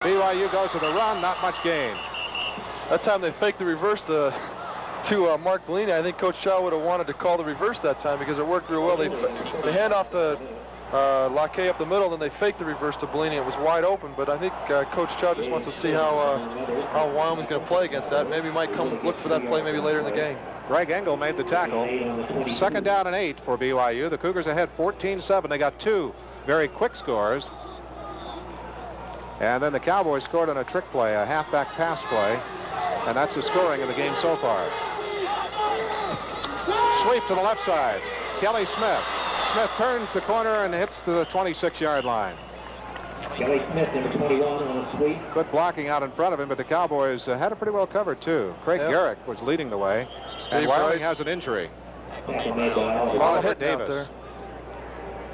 BYU goes to the run, not much gain. That time they faked the reverse to Mark Bellini. I think Coach Shaw would have wanted to call the reverse that time because it worked real well. They hand off to Lackey up the middle, then they faked the reverse to Bellini. It was wide open, but I think Coach Shaw just wants to see how Wyoming's going to play against that. Maybe might come look for that play maybe later in the game. Greg Engel made the tackle. 2nd down and 8 for BYU. The Cougars ahead 14-7. They got 2 very quick scores. And then the Cowboys scored on a trick play, a halfback pass play. And that's the scoring of the game so far. Sweep to the left side. Kelly Smith. Smith turns the corner and hits to the 26-yard line. Kelly Smith, number 21, on a sweep. Good blocking out in front of him, but the Cowboys had it pretty well covered, too. Craig Garrick was leading the way. And Wyoming has an injury. Oliver Davis. There.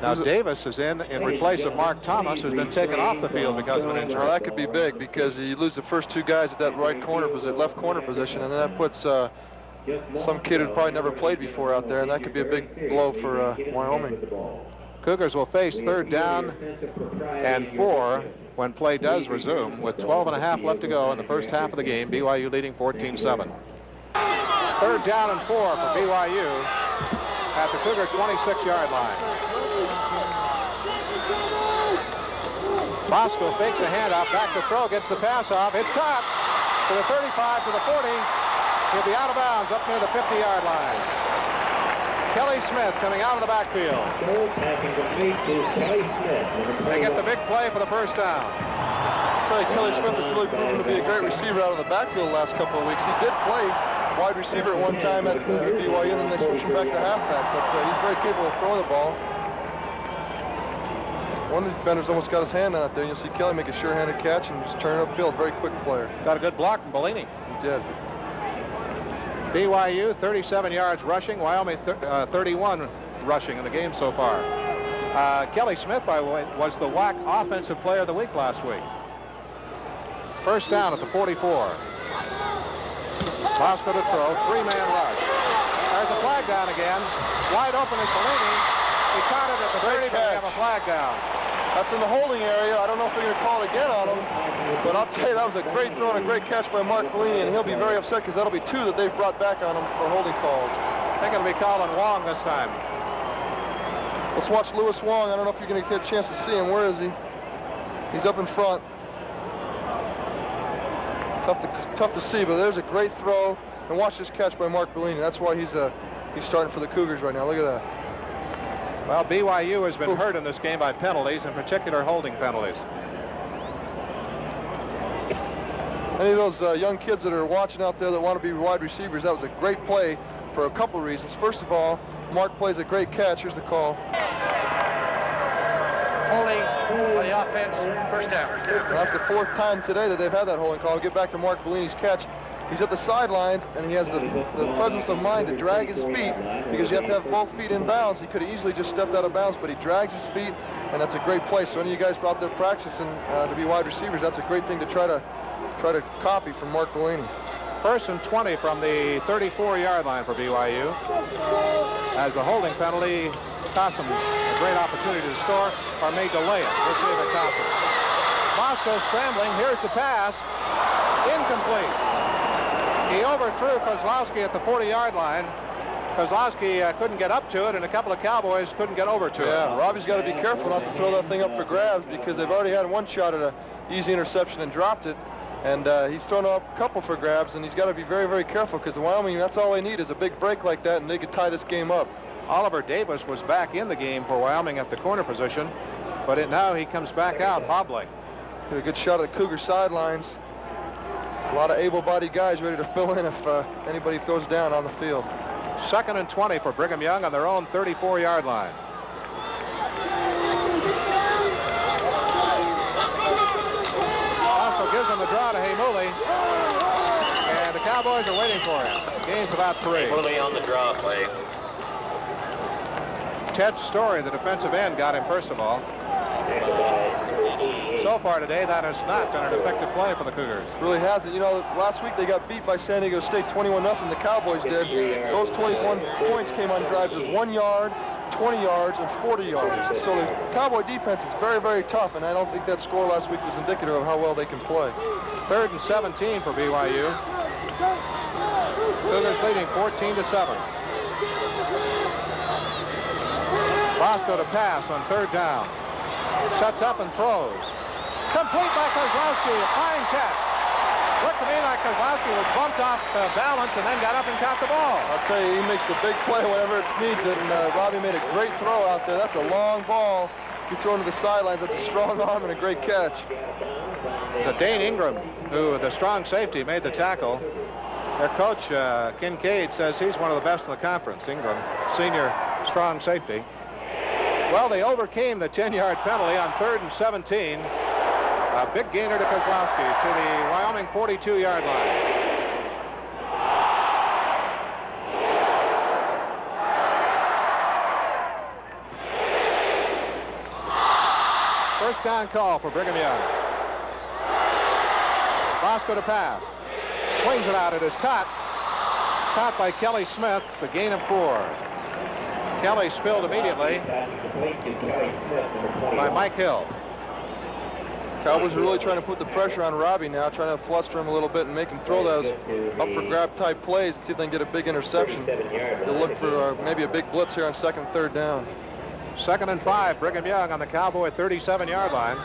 Now Davis is in replace of Mark Thomas, who's been taken off the field because of an injury. Well, that could be big because you lose the first 2 guys at that left corner position, and then that puts some kid who probably never played before out there, and that could be a big blow for Wyoming. Cougars will face 3rd down and 4 when play does resume, with 12.5 left to go in the first half of the game. BYU leading 14-7. 3rd down and 4 for BYU at the Cougar 26-yard line. Bosco fakes a handoff, back to throw, gets the pass off. It's caught to the 35, to the 40. He'll be out of bounds up near the 50-yard line. Kelly Smith coming out of the backfield. They get the big play for the first down. I'll tell you, Kelly Smith has really proven to be a great receiver out of the backfield the last couple of weeks. He did play wide receiver at one time at BYU, and then they switched him back to halfback, but he's very capable of throwing the ball. One of the defenders almost got his hand on it there, and you'll see Kelly make a sure-handed catch and just turn it upfield. Very quick player. Got a good block from Bellini. He did. BYU 37 yards rushing, Wyoming 31 rushing in the game so far. Kelly Smith, by the way, was the WAC Offensive Player of the Week last week. First down at the 44. Bosco to throw, 3-man rush. There's a flag down again. Wide open is Bellini. He caught it at the 30, but they have a flag down. That's in the holding area. I don't know if they're going to call it again on him, but I'll tell you, that was a great throw and a great catch by Mark Bellini, and he'll be very upset because that'll be 2 that they've brought back on him for holding calls. I think it'll be called on Wong this time. Let's watch Lewis Wong. I don't know if you're going to get a chance to see him. Where is he? He's up in front. Tough to see, but there's a great throw. And watch this catch by Mark Bellini. That's why he's starting for the Cougars right now. Look at that. Well, BYU has been hurt in this game by penalties, in particular holding penalties. Any of those young kids that are watching out there that want to be wide receivers, that was a great play for a couple of reasons. First of all, Mark plays a great catch. Here's the call. Holding for the offense, first down. Well, that's the 4th time today that they've had that holding call. I'll get back to Mark Bellini's catch. He's at the sidelines, and he has the presence of mind to drag his feet because you have to have both feet in bounds. He could have easily just stepped out of bounds, but he drags his feet, and that's a great play. So any of you guys out there practicing to be wide receivers, that's a great thing to try to copy from Mark Bellini. 1st and 20 from the 34-yard line for BYU. As the holding penalty cost them a great opportunity to score, or may delay it. We'll see if it costs them. Bosco scrambling. Here's the pass. Incomplete. He overthrew Kozlowski at the 40-yard line. Kozlowski couldn't get up to it, and a couple of Cowboys couldn't get over to it. Yeah, Robbie's got to be careful not to throw that thing up for grabs because they've already had one shot at an easy interception and dropped it. And he's thrown up a couple for grabs, and he's got to be very, very careful because the Wyoming, that's all they need is a big break like that, and they could tie this game up. Oliver Davis was back in the game for Wyoming at the corner position, but now he comes back out hobbling. Get a good shot of the Cougar sidelines. A lot of able-bodied guys ready to fill in if anybody goes down on the field. 2nd and 20 for Brigham Young on their own 34-yard line. Bosco gives him the draw to Heimuli, and the Cowboys are waiting for him. Gains about 3. Heimuli on the draw play. Ted Story, the defensive end, got him first of all. So far today, that has not been an effective play for the Cougars. Really hasn't. You know, last week they got beat by San Diego State 21-0. The Cowboys did. Those 21 points came on drives of 1 yard 20 yards, and 40 yards. So the Cowboy defense is very, very tough, and I don't think that score last week was indicative of how well they can play. 3rd and 17 for BYU. Cougars leading 14-7. Bosco to pass on 3rd down. Sets up and throws. Complete by Kozlowski, a fine catch. Looked to me like Kozlowski was bumped off balance and then got up and caught the ball. I'll tell you, he makes the big play whenever it needs it, and Robbie made a great throw out there. That's a long ball. He threw into the sidelines. That's a strong arm and a great catch. So Dane Ingram, who the strong safety, made the tackle. Their coach, Kincaid, says he's one of the best in the conference. Ingram, senior strong safety. Well, they overcame the 10-yard penalty on 3rd and 17. A big gainer to Kozlowski to the Wyoming 42-yard line. First down call for Brigham Young. Bosco to pass. Swings it out. It is caught. Caught by Kelly Smith. The gain of 4. Kelly spilled immediately by Mike Hill. Cowboys are really trying to put the pressure on Robbie now, trying to fluster him a little bit and make him throw those up-for-grab type plays and see if they can get a big interception. They'll look for maybe a big blitz here on 2nd and 3rd down. 2nd and 5, Brigham Young on the Cowboy 37-yard line.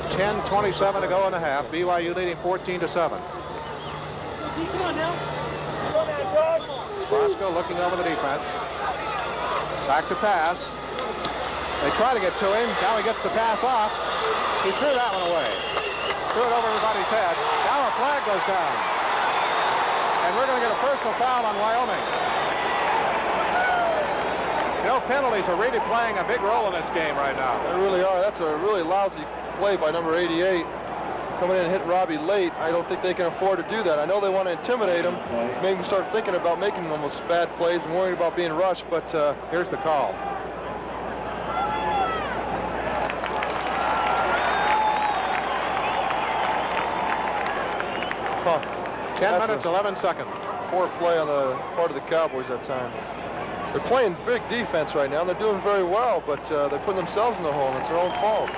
10:27 to go in the half. BYU leading 14-7. Come on now. Bosco looking over the defense. Back to pass. They try to get to him. Now he gets the pass off. He threw that one away. Threw it over everybody's head. Now a flag goes down. And we're going to get a personal foul on Wyoming. You know, penalties are really playing a big role in this game right now. They really are. That's a really lousy play by number 88. Coming in and hitting Robbie late. I don't think they can afford to do that. I know they want to intimidate him, make him start thinking about making almost bad plays and worrying about being rushed, but here's the call. Huh. 10 minutes, 11 seconds. Poor play on the part of the Cowboys that time. They're playing big defense right now, and they're doing very well, but they're putting themselves in the hole, and it's their own fault.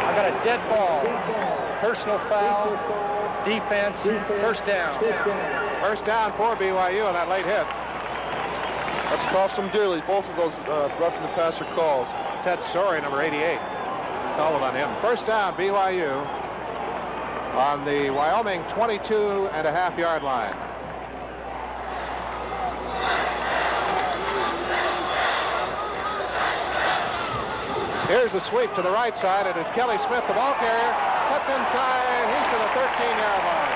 I got a dead ball. Personal foul. Defense. First down. First down for BYU on that late hit. That's cost them dearly, both of those roughing the passer calls. Ted Sorey, number 88. Called on him. First down, BYU on the Wyoming 22.5-yard line. Here's the sweep to the right side. It is Kelly Smith, the ball carrier. Cuts inside. He's to the 13-yard line.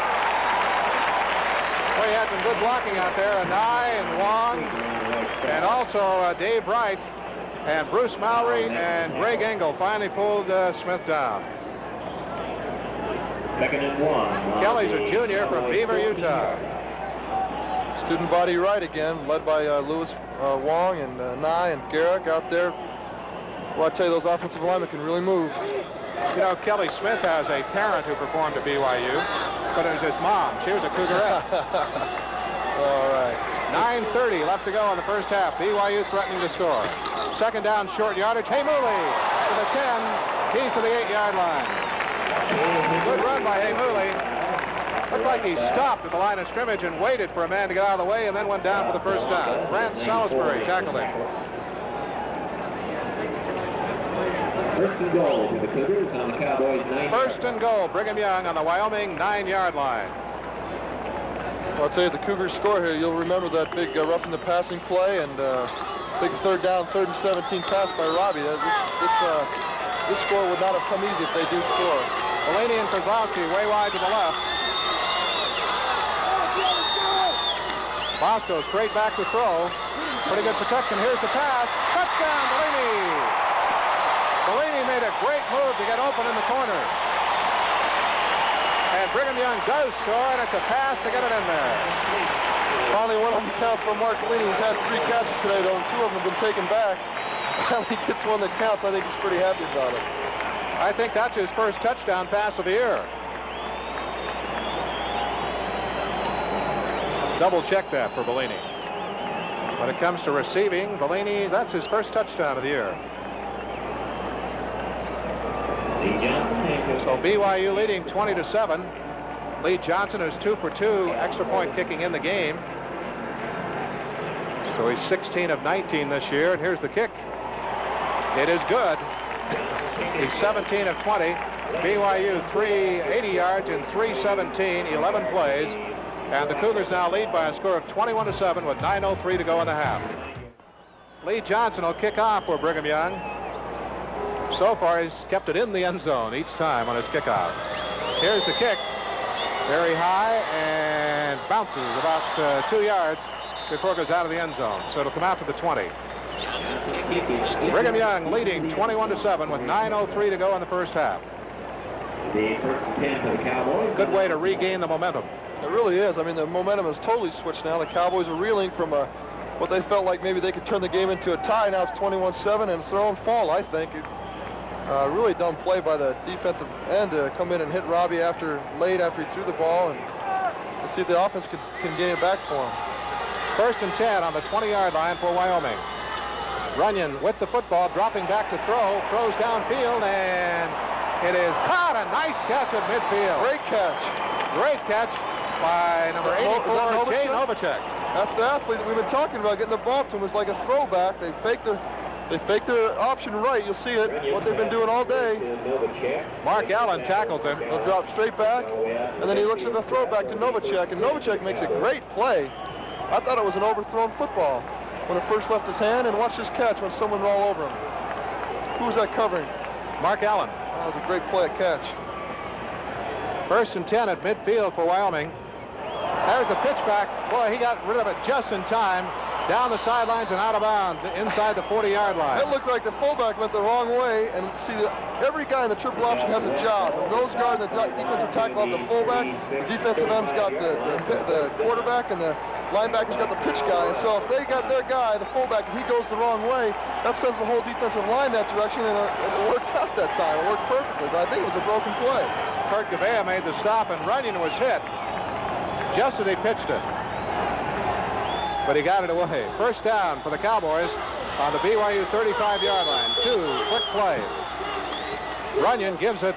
Well, he had some good blocking out there. Anai and Wong, and also Dave Wright, and Bruce Mowry and Greg Engel finally pulled Smith down. 2nd and 1. Kelly's a junior from Beaver, Utah. Student body right again, led by Lewis Wong and Nye and Garrick out there. Well, I tell you, those offensive linemen can really move. You know, Kelly Smith has a parent who performed at BYU, but it was his mom. She was a Cougarette. All right. 9:30 left to go in the first half. BYU threatening to score. Second down, short yardage. Heimuli to the 10. He's to the 8-yard line. Good run by Heimuli. Looked like he stopped at the line of scrimmage and waited for a man to get out of the way and then went down for the first down. Grant Salisbury tackled him. First and goal to the Cougars on the Cowboys 9. First and goal, Brigham Young on the Wyoming 9-yard line. Well, I'll tell you, the Cougars score here. You'll remember that big roughing the passing play and big third down, 3rd and 17 pass by Robbie. This score would not have come easy if they do score. Mulaney and Kozlowski way wide to the left. Bosco straight back to throw. Pretty good protection. Here's the pass. Touchdown, Mulaney. Mulaney made a great move to get open in the corner. And Brigham Young does score, and it's a pass to get it in there. Finally, one of them counts for Mark Mulaney. He's had 3 catches today, though, and 2 of them have been taken back. Finally gets one that counts. I think he's pretty happy about it. I think that's his first touchdown pass of the year. Double check that for Bellini. When it comes to receiving, Bellini, that's his first touchdown of the year. So BYU leading 20-7. Lee Johnson is 2 for 2 extra point kicking in the game. So he's 16 of 19 this year. And here's the kick. It is good. He's 17 of 20. BYU 380 yards in 3:17, 11 plays. And the Cougars now lead by a score of 21-7 with 9:03 to go in the half. Lee Johnson will kick off for Brigham Young. So far, he's kept it in the end zone each time on his kickoffs. Here's the kick. Very high and bounces about 2 yards before it goes out of the end zone. So it'll come out to the 20. Brigham Young leading 21-7 with 9:03 to go in the first half. The first and 10 for the Cowboys. Good way to regain the momentum. It really is. I mean, the momentum has totally switched now. The Cowboys are reeling from what they felt like maybe they could turn the game into a tie. Now it's 21-7, and it's their own fault, I think. Really dumb play by the defensive end to come in and hit Robbie late after he threw the ball, and let's see if the offense can gain it back for him. First and 10 on the 20-yard line for Wyoming. Runyon with the football, dropping back to throw, throws downfield, and it is caught. A nice catch at midfield. Great catch. Great catch by number 84, Jay Novacek. That's the athlete that we've been talking about. Getting the ball to him was like a throwback. They faked the option right. You'll see it, what they've been doing all day. Mark Allen tackles him. He'll drop straight back, and then he looks at the throwback to Novacek, and Novacek makes a great play. I thought it was an overthrown football when it first left his hand, and watch this catch when someone roll over him. Who was that covering? Mark Allen. That was a great play at catch. First and 10 at midfield for Wyoming. There's the pitch back. Boy, he got rid of it just in time. Down the sidelines and out of bounds inside the 40-yard line. It looked like the fullback went the wrong way, and see, every guy in the triple option has a job. The nose guard and the defensive tackle have the fullback. The defensive end's got the quarterback, and the linebacker's got the pitch guy. And so if they got their guy, the fullback, and he goes the wrong way, that sends the whole defensive line that direction, and it worked out that time. It worked perfectly, but I think it was a broken play. Kurt Gavea made the stop, and Runyon was hit just as he pitched it. But he got it away. First down for the Cowboys on the BYU 35-yard line. 2 quick plays. Runyon gives it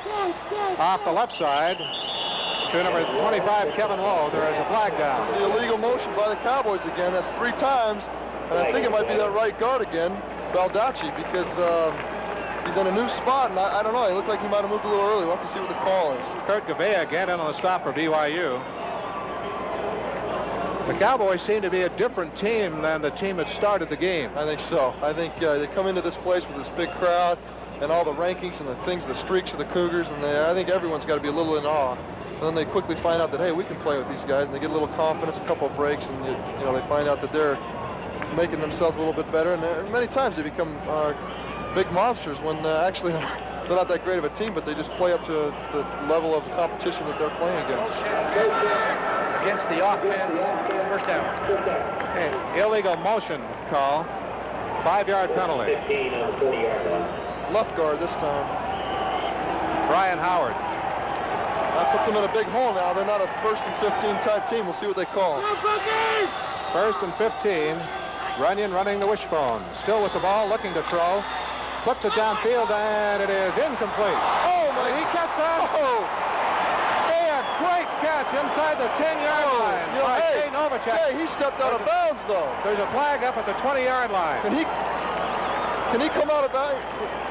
off the left side to number 25, Kevin Lowe. There is a flag down. It's the illegal motion by the Cowboys again. That's 3 times. And I think it might be that right guard again, Baldacci, because he's in a new spot. And I don't know. It looked like he might have moved a little early. We'll have to see what the call is. Kurt Gavea again in on the stop for BYU. The Cowboys seem to be a different team than the team that started the game. I think so. I think they come into this place with this big crowd and all the rankings and the streaks of the Cougars, and I think everyone's got to be a little in awe. And then they quickly find out that, hey, we can play with these guys, and they get a little confidence, a couple of breaks, and they find out that they're making themselves a little bit better. And many times they become big monsters when actually they're not that great of a team, but they just play up to the level of competition that they're playing against. Against the offense, first down. Okay, illegal motion call. 5-yard penalty. 15 on the 40-yard line. Left guard this time. Brian Howard. That puts them in a big hole now. They're not a 1st and 15 type team. We'll see what they call. 1st and 15. Runyon running the wishbone. Still with the ball, looking to throw. Flips it downfield, and it is incomplete. Oh, my, he catch that? Oh! A great catch inside the 10-yard line by Jay Novacek. Hey, he stepped out of bounds, though. There's a flag up at the 20-yard line. Can he come out of bounds?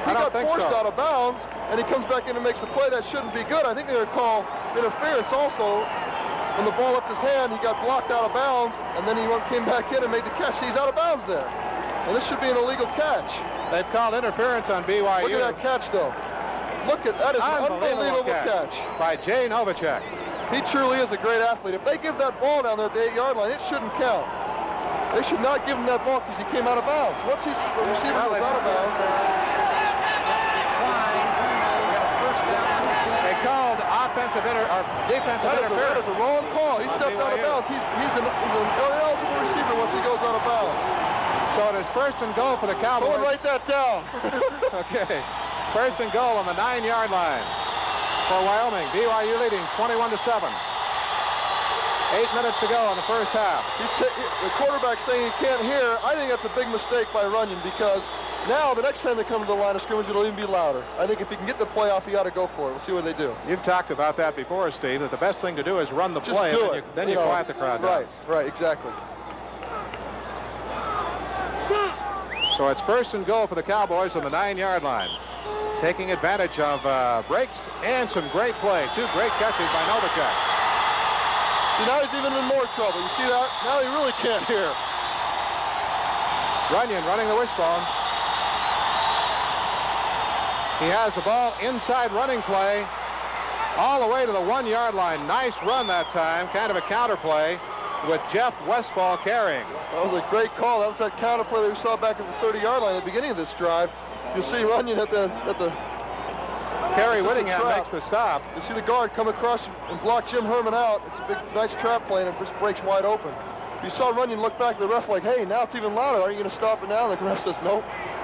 He got forced out of bounds, and he comes back in and makes the play. That shouldn't be good. I think they would call interference also. When the ball left his hand, he got blocked out of bounds, and then he came back in and made the catch. He's out of bounds there. And this should be an illegal catch. They've called interference on BYU. Look at that catch, though. Look at that. Is an unbelievable catch by Jay Novacek. He truly is a great athlete. If they give that ball down there at the 8-yard line, it shouldn't count. They should not give him that ball because he came out of bounds. Once the receiver goes out of bounds. They called defensive interference. That is a wrong call. He stepped out of bounds. He's an ineligible receiver once he goes out of bounds. So it is 1st and goal for the Cowboys. Someone write that down. Okay. 1st and goal on the 9-yard line for Wyoming. BYU leading 21-7. 8 minutes to go in the first half. The quarterback's saying he can't hear. I think that's a big mistake by Runyon, because now the next time they come to the line of scrimmage, it'll even be louder. I think if he can get the play off, he ought to go for it. We'll see what they do. You've talked about that before, Steve, that the best thing to do is run the Just play. do it. Then you quiet the crowd down. Right, exactly. So it's first and goal for the Cowboys on the 9-yard line. Taking advantage of breaks and some great play. 2 great catches by Novacek. See, now he's even in more trouble. You see that? Now he really can't hear. Runyon running the wishbone. He has the ball inside running play all the way to the 1-yard line. Nice run that time. Kind of a counter play with Jeff Westfall carrying. That was a great call. That was that counter play that we saw back at the 30-yard line at the beginning of this drive. You see Runyon at the Kerry Whittingham makes the stop. You see the guard come across and block Jim Herman out. It's a big, nice trap play, and it just breaks wide open. You saw Runyon look back at the ref like, hey, now it's even louder. Are you going to stop it now? And the ref says, nope,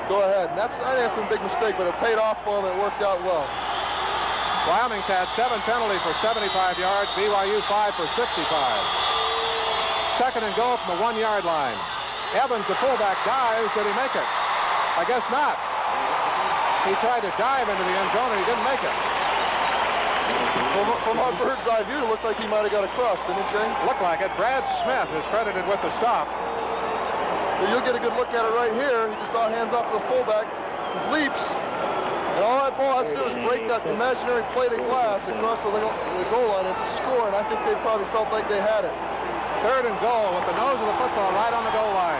go ahead. And I think that's a big mistake, but it paid off for him. It worked out well. Wyoming's had 7 penalties for 75 yards. BYU 5 for 65. Second and goal from the 1-yard line. Evans, the fullback, dives. Did he make it? I guess not. He tried to dive into the end zone, and he didn't make it. From our bird's eye view, it looked like he might have got across, didn't it, Jay? Looked like it. Brad Smith is credited with the stop. Well, you'll get a good look at it right here. He just saw hands off to the fullback, leaps, and all that ball has to do is break that imaginary plate of glass across the goal line. It's a score, and I think they probably felt like they had it. Third and goal with the nose of the football right on the goal line.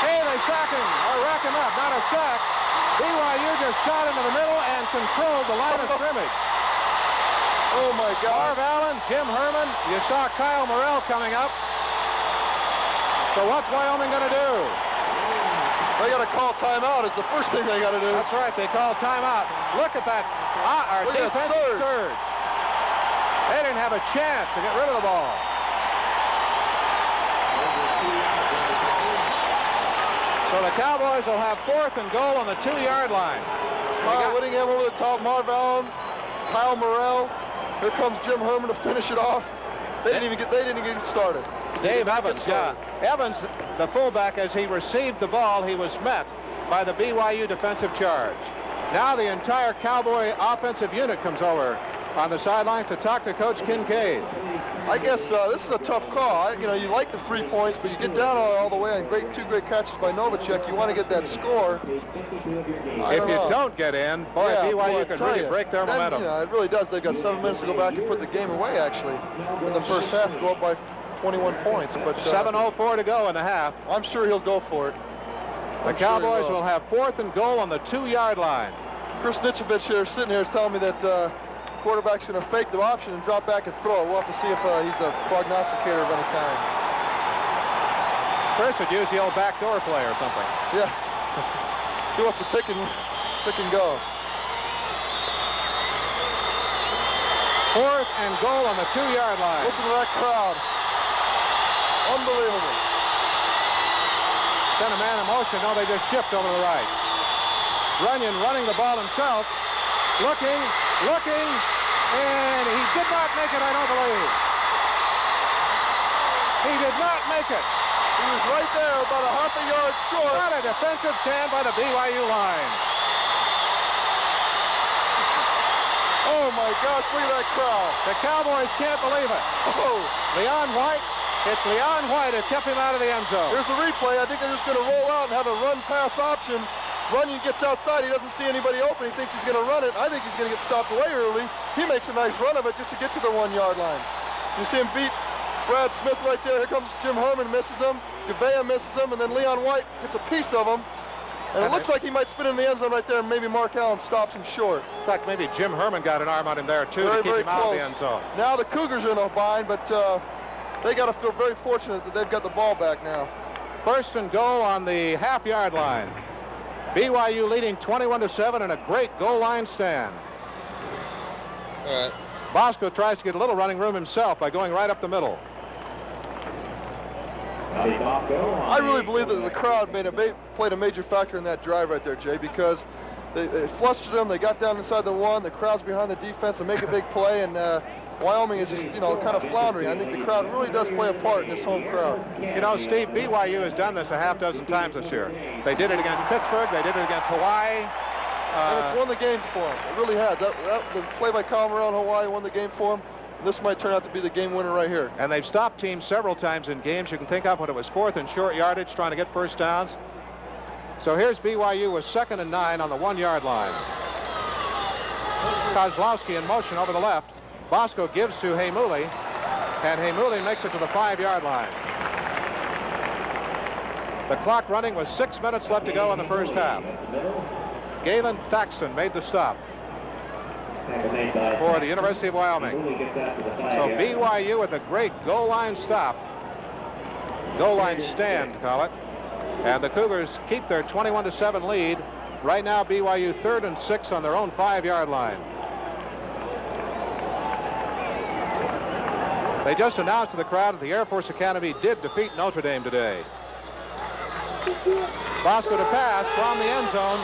Hey, they sack him, or rack him up, not a sack. BYU just shot into the middle and controlled the line of scrimmage. Oh my God. Marv Allen, Jim Herman, you saw Kyle Morrell coming up. So what's Wyoming going to do? They got to call timeout. It's the first thing they got to do. That's right, they call timeout. Look at that, our Look at that defensive surge. They didn't have a chance to get rid of the ball. So the Cowboys will have 4th and goal on the 2-yard line. Kyle Whittingham over the top, Marv Allen, Kyle Morrell. Here comes Jim Herman to finish it off. They didn't even get started. Dave Evans, yeah. Evans, the fullback, as he received the ball, he was met by the BYU defensive charge. Now the entire Cowboy offensive unit comes over on the sideline to talk to Coach Kincaid. I guess this is a tough call. You like the 3 points, but you get down all the way, and 2 great catches by Novacek. You want to get that score. If you don't get in, BYU can really break their momentum. It really does. They've got 7 minutes to go back and put the game away, actually, in the first half to go up by 21 points. But 7:04 to go in the half. I'm sure he'll go for it. The Cowboys will have 4th and goal on the 2-yard line. Chris Nitchovich here, sitting here, is telling me that quarterback's going to fake the option and drop back and throw it. We'll have to see if he's a prognosticator of any kind. Chris would use the old backdoor play or something. Yeah. He wants to pick and go. 4th and goal on the 2-yard line. Listen to that crowd. Unbelievable. Sent a man in motion. No, they just shift over to the right. Runyon running the ball himself. Looking, and he did not make it, I don't believe. He did not make it. He was right there, about a half a yard short. What a defensive stand by the BYU line. Oh my gosh, look at that crowd. The Cowboys can't believe it. Oh. Leon White, it's Leon White who kept him out of the end zone. Here's a replay. I think they're just going to roll out and have a run-pass option. Runyon gets outside. He doesn't see anybody open. He thinks he's going to run it. I think he's going to get stopped way early. He makes a nice run of it just to get to the 1-yard line. You see him beat Brad Smith right there. Here comes Jim Herman, misses him. Gavea misses him, and then Leon White gets a piece of him. And it looks like he might spin in the end zone right there, and maybe Mark Allen stops him short. In fact, maybe Jim Herman got an arm on him there, too, to keep him out of the end zone. Now the Cougars are in a bind, but they got to feel very fortunate that they've got the ball back now. 1st and goal on the half-yard line. BYU leading 21-7 in a great goal line stand. All right. Bosco tries to get a little running room himself by going right up the middle. I really believe that the crowd played a major factor in that drive right there, Jay, because They flustered them. They got down inside the 1. The crowd's behind the defense and make a big play. And Wyoming is just, kind of floundering. I think the crowd really does play a part in this home crowd. Steve, BYU has done this a half dozen times this year. They did it against Pittsburgh. They did it against Hawaii. And it's won the games for them. It really has. The play by Calmarel in Hawaii won the game for them. This might turn out to be the game winner right here. And they've stopped teams several times in games you can think of when it was 4th and short yardage trying to get first downs. So here's BYU with 2nd and 9 on the 1-yard line. Kozlowski in motion over the left. Bosco gives to Heimuli, and Heimuli makes it to the 5-yard line. The clock running with 6 minutes left to go in the first half. Galen Thaxton made the stop for the University of Wyoming. So BYU with a great goal line stop. Goal line stand, call it. And the Cougars keep their 21-7 lead. Right now, BYU 3rd and 6 on their own 5-yard line. They just announced to the crowd that the Air Force Academy did defeat Notre Dame today. Bosco to pass from the end zone.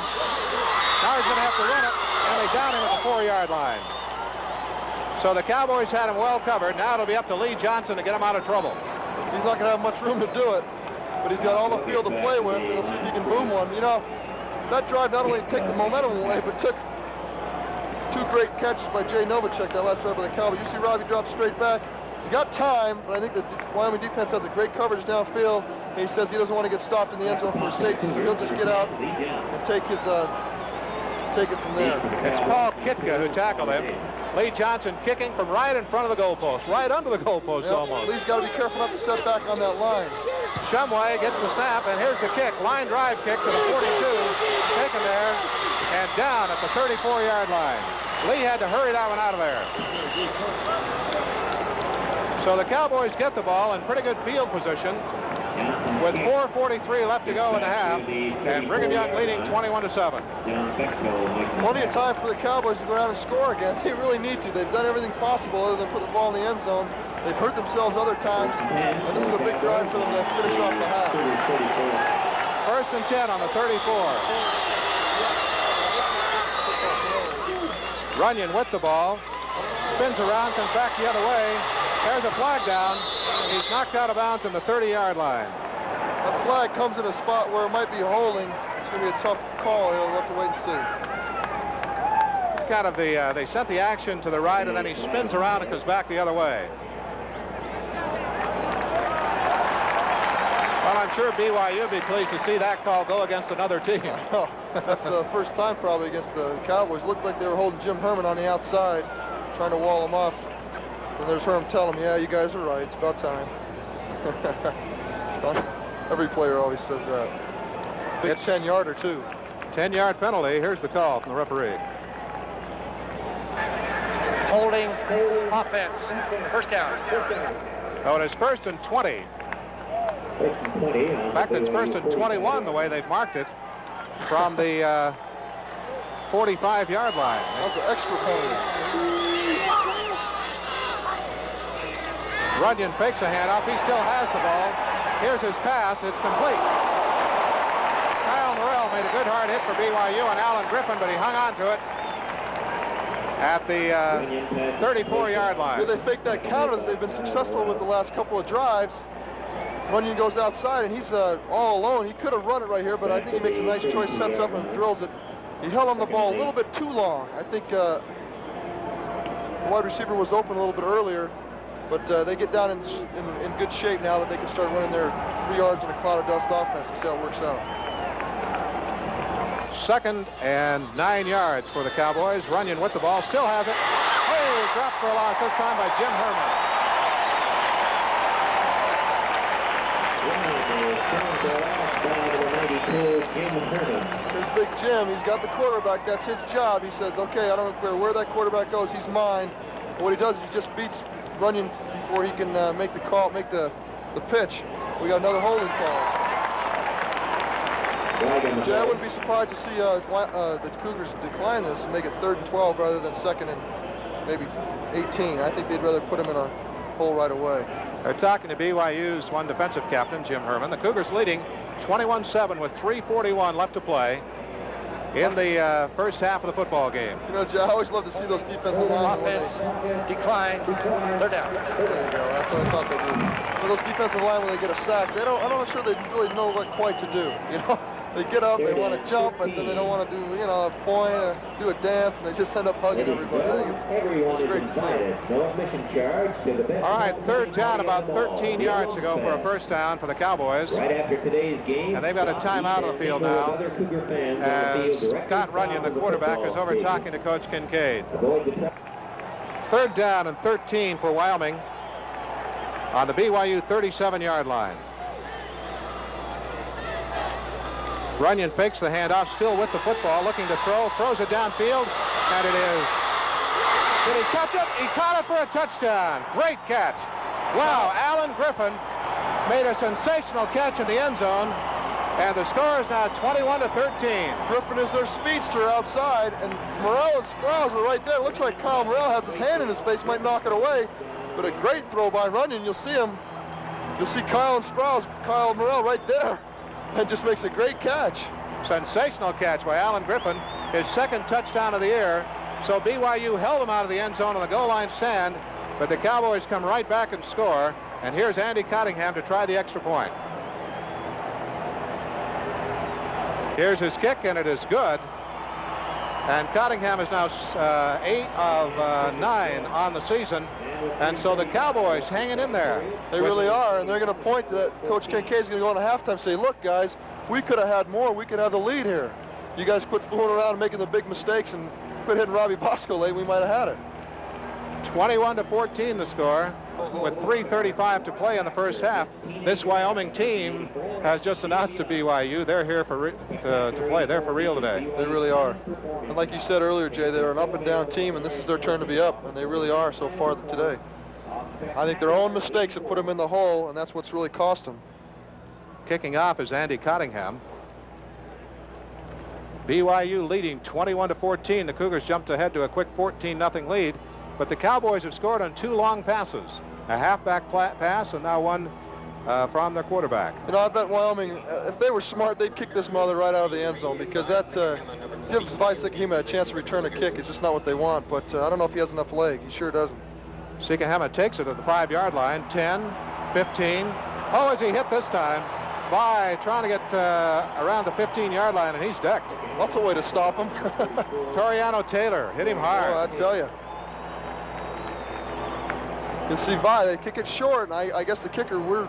Now he's going to have to run it, and they down him at the 4-yard line. So the Cowboys had him well covered. Now it'll be up to Lee Johnson to get him out of trouble. He's not going to have much room to do it, but he's got all the field to play with, and we'll see if he can boom one. That drive not only took the momentum away, but took 2 great catches by Jay Novacek that last drive by the Cowboys. You see Robbie drop straight back. He's got time, but I think the Wyoming defense has a great coverage downfield. And he says he doesn't want to get stopped in the end zone for a safety, so he'll just get out and take it from there. It's Paul Kitka who tackled him. Lee Johnson kicking from right in front of the goalpost, right under the goalpost almost. Lee's got to be careful not to step back on that line. Shumway gets the snap, and here's the kick. Line drive kick to the 42, taken there, and down at the 34-yard line. Lee had to hurry that one out of there. So the Cowboys get the ball in pretty good field position with 4:43 left to go in the half, and Brigham Young leading 21-7. Plenty of time for the Cowboys to go out and score again. They really need to. They've done everything possible other than put the ball in the end zone. They've hurt themselves other times, and this is a big drive for them to finish off the half. 1st and 10 on the 34. Runyon with the ball, spins around, comes back the other way. There's a flag down. He's knocked out of bounds on the 30-yard line. That flag comes in a spot where it might be holding. It's going to be a tough call. We'll have to wait and see. It's kind of they sent the action to the right, and then he spins around and comes back the other way. Well, I'm sure BYU would be pleased to see that call go against another team. That's the first time probably against the Cowboys. Looked like they were holding Jim Herman on the outside, trying to wall him off. And there's Herm telling him, yeah, you guys are right. It's about time. Every player always says that. Big 10-yarder, too. 10-yard penalty. Here's the call from the referee. Holding offense. First down. Oh, it is 1st and 20. In fact, it's 1st and 21 the way they've marked it from the 45-yard line. That was an extra penalty. Runyon fakes a handoff. He still has the ball. Here's his pass. It's complete. Kyle Morrell made a good hard hit for BYU on Alan Griffin, but he hung on to it at the 34-yard line. Yeah, they faked that counter that they've been successful with the last couple of drives. Runyon goes outside, and he's all alone. He could have run it right here, but I think he makes a nice choice, sets up and drills it. He held on the ball a little bit too long. I think the wide receiver was open a little bit earlier. But they get down in good shape now that they can start running their 3 yards in a cloud of dust offense and see how it works out. 2nd and 9 yards for the Cowboys. Runyon with the ball, still has it. Hey, dropped for a loss, this time by Jim Herman. Here's Big Jim. He's got the quarterback. That's his job. He says, okay, I don't care where that quarterback goes. He's mine. But what he does is he just beats Runyon before he can make the call, make the pitch. We got another holding call. Jay, I wouldn't be surprised to see the Cougars decline this and make it 3rd and 12 rather than 2nd and maybe 18. I think they'd rather put him in a hole right away. They're talking to BYU's one defensive captain, Jim Herman. The Cougars leading 21-7 with 3:41 left to play. in the first half of the football game. You know, Jay, I always love to see those defensive linemen. Offense, decline, third down. There you go. That's what I thought they'd do. For those defensive linemen, when they get a sack, I'm not sure they really know what quite to do. You know, they get up, they want to jump, but then they don't want to do, you know, a point, do a dance, and they just end up hugging everybody. I think it's great to see. No admission charge to the best. All right, third down, about 13 yards to go for a first down for the Cowboys. Right after today's game, And they've got a timeout on the field now. As Scott Runyon, the quarterback, is over talking to Coach Kincaid. Third down and 13 for Wyoming on the BYU 37-yard line. Runyon fakes the handoff, still with the football, looking to throw, throws it downfield, and it is. Did he catch it? He caught it for a touchdown. Great catch. Wow, Alan Griffin made a sensational catch in the end zone, and the score is now 21-13. Griffin is their speedster outside, and Morrell and Sprouse are right there. It looks like Kyle Morrell has his hand in his face, might knock it away, but a great throw by Runyon. You'll see him. You'll see Kyle and Sprouse, Kyle Morrell right there, and just makes a great catch. Sensational catch by Alan Griffin, his second touchdown of the year. So BYU held him out of the end zone on the goal line stand, but the Cowboys come right back and score. And here's Andy Cottingham to try the extra point. Here's his kick, and it is good. And Cottingham is now 8 of 9 on the season. And so the Cowboys hanging in there. They really are, and they're going to point to that. Coach Kincaid's going to go into halftime and say, look, guys, we could have had more. We could have the lead here. You guys quit fooling around and making the big mistakes and quit hitting Robbie Bosco late. We might have had it. 21-14 the score with 3:35 to play in the first half. This Wyoming team has just announced to BYU they're here to play. They're for real today. They really are. And like you said earlier, Jay, they're an up and down team, and this is their turn to be up, and they really are so far today. I think their own mistakes have put them in the hole, and that's what's really cost them. Kicking off is Andy Cottingham. BYU leading 21-14. The Cougars jumped ahead to a quick 14-0 lead, but the Cowboys have scored on 2 long passes, a halfback pass and now one from their quarterback. You know, I bet Wyoming, if they were smart, they'd kick this mother right out of the end zone, because that gives Visekahima a chance to return a kick. It's just not what they want, but I don't know if he has enough leg. He sure doesn't. Sikahema takes it at the 5-yard line. 10, 15. Oh, is he hit this time by trying to get around the 15-yard line, and he's decked. That's a way to stop him. Toriano Taylor hit him hard. Oh, I tell you. You can see Vi, they kick it short, and I guess the kicker, we're